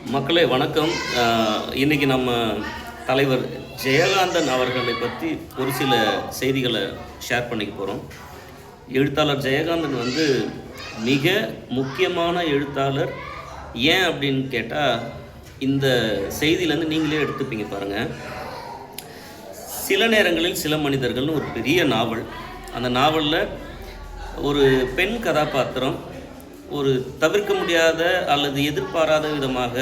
மக்களே வணக்கம். இன்றைக்கி நம்ம தலைவர் ஜெயகாந்தன் அவர்களை பற்றி ஒரு சில செய்திகளை ஷேர் பண்ணிக்க போகிறோம். எழுத்தாளர் ஜெயகாந்தன் மிக முக்கியமான எழுத்தாளர். ஏன் அப்படின்னு கேட்டால், இந்த செய்தியிலேருந்து நீங்களே எடுத்துப்பீங்க பாருங்கள். சில நேரங்களில் சில மனிதர்கள்னு ஒரு பெரிய நாவல். அந்த நாவலில் ஒரு பெண் கதாபாத்திரம் ஒரு தவிர்க்க முடியாத அல்லது எதிர்பாராத விதமாக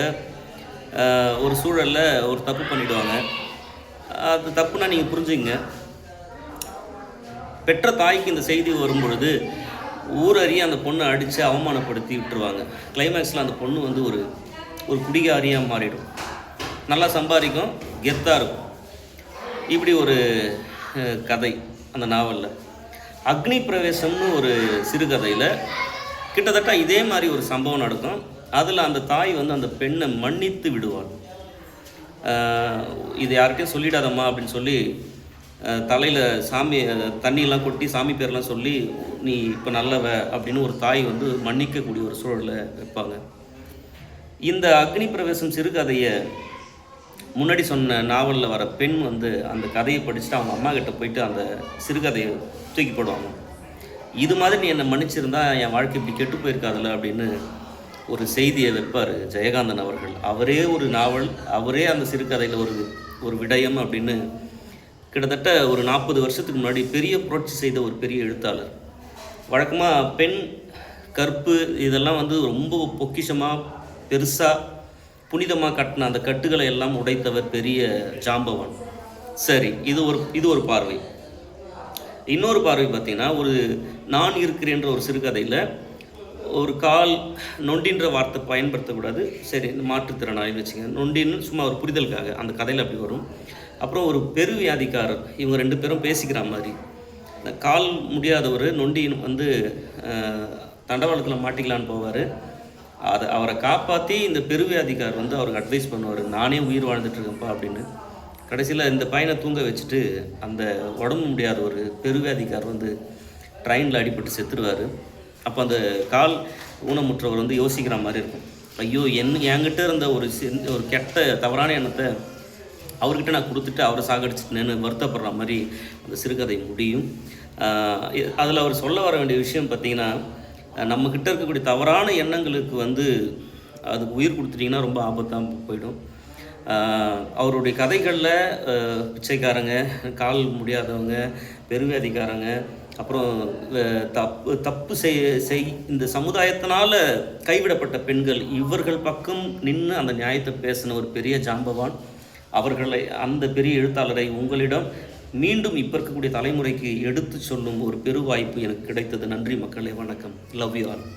ஒரு சூழலில் ஒரு தப்பு பண்ணிவிடுவாங்க. அது தப்புனா நீங்கள் புரிஞ்சுங்க. பெற்ற தாய்க்கு இந்த செய்தி வரும்பொழுது ஊரறிய அந்த பொண்ணை அடித்து அவமானப்படுத்தி விட்டுருவாங்க. கிளைமேக்ஸில் அந்த பொண்ணு ஒரு ஒரு குடிகாரியாக மாறிடும். நல்லா சம்பாதிக்கும், கெத்தாக இருக்கும். இப்படி ஒரு கதை அந்த நாவலில். அக்னி பிரவேசம்னு ஒரு சிறுகதையில் கிட்டத்தட்ட இதே மாதிரி ஒரு சம்பவம் நடக்கும். அதில் அந்த தாய் அந்த பெண்ணை மன்னித்து விடுவாள். இது யார்கிட்டையும் சொல்லிடாதம்மா அப்படின்னு சொல்லி தலையில் சாமி தண்ணியெல்லாம் கொட்டி சாமி பேர்லாம் சொல்லி நீ இப்போ நல்லவ அப்படின்னு ஒரு தாய் மன்னிக்கக்கூடிய ஒரு சூழலை வைப்பாங்க. இந்த அக்னி பிரவேசம் சிறுகதையை முன்னாடி சொன்ன நாவலில் வர பெண் அந்த கதையை படிச்சுட்டு அவங்க அம்மா கிட்ட போயிட்டு அந்த சிறுகதையை தூக்கி போடுவாங்க. இது மாதிரி நீ என்னை மன்னிச்சிருந்தா என் வாழ்க்கை இப்படி கெட்டு போயிருக்காதுல்ல அப்படின்னு ஒரு செய்தியை வைப்பார் ஜெயகாந்தன் அவர்கள். அவரே ஒரு நாவல், அவரே அந்த சிறுகதையில் ஒரு விடயம் அப்படின்னு கிட்டத்தட்ட ஒரு 40 வருஷத்துக்கு முன்னாடி பெரிய புரட்சி செய்த ஒரு பெரிய எழுத்தாளர். வழக்கமாக பெண் கற்பு இதெல்லாம் ரொம்ப பொக்கிஷமாக பெருசாக புனிதமாக கட்டின அந்த கட்டுகளை எல்லாம் உடைத்தவர் பெரிய ஜாம்பவான். சரி, இது ஒரு பார்வை. இன்னொரு பார்வை பார்த்திங்கன்னா, ஒரு நான் இருக்கிறேன்ற ஒரு சிறுகதையில் ஒரு கால் நொண்டின்ற வார்த்தை பயன்படுத்தக்கூடாது. சரி, இந்த மாற்றுத்திறனாளின்னு வச்சுங்க, நொண்டின்னு சும்மா ஒரு புரிதலுக்காக அந்த கதையில் அப்படி வரும். அப்புறம் ஒரு பெருவியாதிக்காரர், இவங்க 2 பேரும் பேசிக்கிற மாதிரி. இந்த கால் முடியாதவர் நொண்டி தண்டவாளத்தில் மாட்டிக்கலான்னு போவார். அவரை காப்பாற்றி இந்த பெருவியாதிக்கார் அவருக்கு அட்வைஸ் பண்ணுவார், நானே உயிர் வாழ்ந்துட்டுருக்கேன்ப்பா அப்படின்னு. கடைசியில் இந்த பையனை தூங்க வச்சுட்டு அந்த உடம்பு முடியாத ஒரு பெருவியாதிக்கார் ட்ரெயினில் அடிபட்டு செத்துருவார். அப்போ அந்த கால் ஊனமுற்றவர் யோசிக்கிற மாதிரி இருக்கும். ஐயோ, என்கிட்ட இருந்த ஒரு கெட்ட தவறான எண்ணத்தை அவர்கிட்ட நான் கொடுத்துட்டு அவரை சாகடிச்சிட்டேன்னு வருத்தப்படுற மாதிரி அந்த சிறுகதை முடியும். அதில் அவர் சொல்ல வர வேண்டிய விஷயம் பார்த்திங்கன்னா, நம்மக்கிட்ட இருக்கக்கூடிய தவறான எண்ணங்களுக்கு அதுக்கு உயிர் கொடுத்துட்டிங்கன்னா ரொம்ப ஆபத்தாக போயிடும். அவருடைய கதைகளில் பிச்சைக்காரங்க, கால் முடியாதவங்க, பெருவியாதிக்காரங்க, அப்புறம் தப்பு செய் இந்த சமுதாயத்தினால் கைவிடப்பட்ட பெண்கள், இவர்கள் பக்கம் நின்று அந்த நியாயத்தை பேசின ஒரு பெரிய ஜாம்பவான் அவர்களை, அந்த பெரிய எழுத்தாளரை உங்களிடம் மீண்டும் இப்போ இருக்கக்கூடிய தலைமுறைக்கு எடுத்து சொல்லும் ஒரு பெரு வாய்ப்பு எனக்கு கிடைத்தது. நன்றி மக்களே, வணக்கம். Love you all.